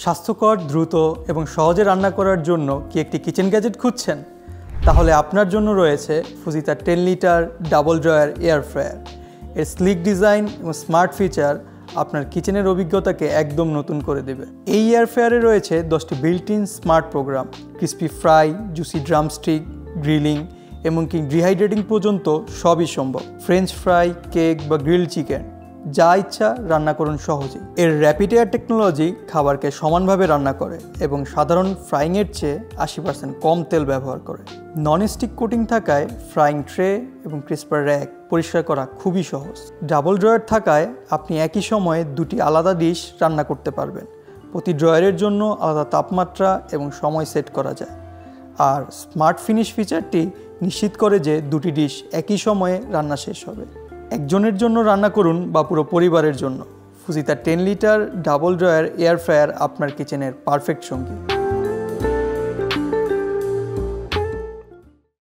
স্বাস্থ্যকর, দ্রুত এবং সহজে রান্না করার জন্য কি একটি কিচেন গ্যাজেট খুঁজছেন? তাহলে আপনার জন্য রয়েছে ফুজিতা 10 litre double drawer air fryer. এর স্লিক ডিজাইন এবং স্মার্ট ফিচার আপনার কিচেনের অভিজ্ঞতাকে একদম নতুন করে দেবে। এই এয়ার ফ্রায়ারে রয়েছে 10টি built in smart programme, crispy fry, juicy drumstick, grilling এমনকি ডিহাইড্রেটিং পর্যন্ত সবই সম্ভব। ফ্রেঞ্চ ফ্রাই, কেক বা গ্রিল চিকেন যা ইচ্ছা রান্না করুন সহজেই। এর র্যাপিড এয়ার টেকনোলজি খাবারকে সমানভাবে রান্না করে এবং সাধারণ ফ্রাইংয়ের চেয়ে 80% কম তেল ব্যবহার করে। নন স্টিক কোটিং থাকায় ফ্রাইং ট্রে এবং ক্রিস্পার র্যাক পরিষ্কার করা খুবই সহজ। ডাবল ড্রয়ার থাকায় আপনি একই সময়ে দুটি আলাদা ডিশ রান্না করতে পারবেন। প্রতি ড্রয়ারের জন্য আলাদা তাপমাত্রা এবং সময় সেট করা যায়। আর স্মার্ট ফিনিশ ফিচারটি নিশ্চিত করে যে দুটি ডিশ একই সময়ে রান্না শেষ হবে। একজনের জন্য রান্না করুন বা পুরো পরিবারের জন্য, ফুজিতা 10 litre double drawer air fryer আপনার কিচেনের পারফেক্ট সঙ্গী।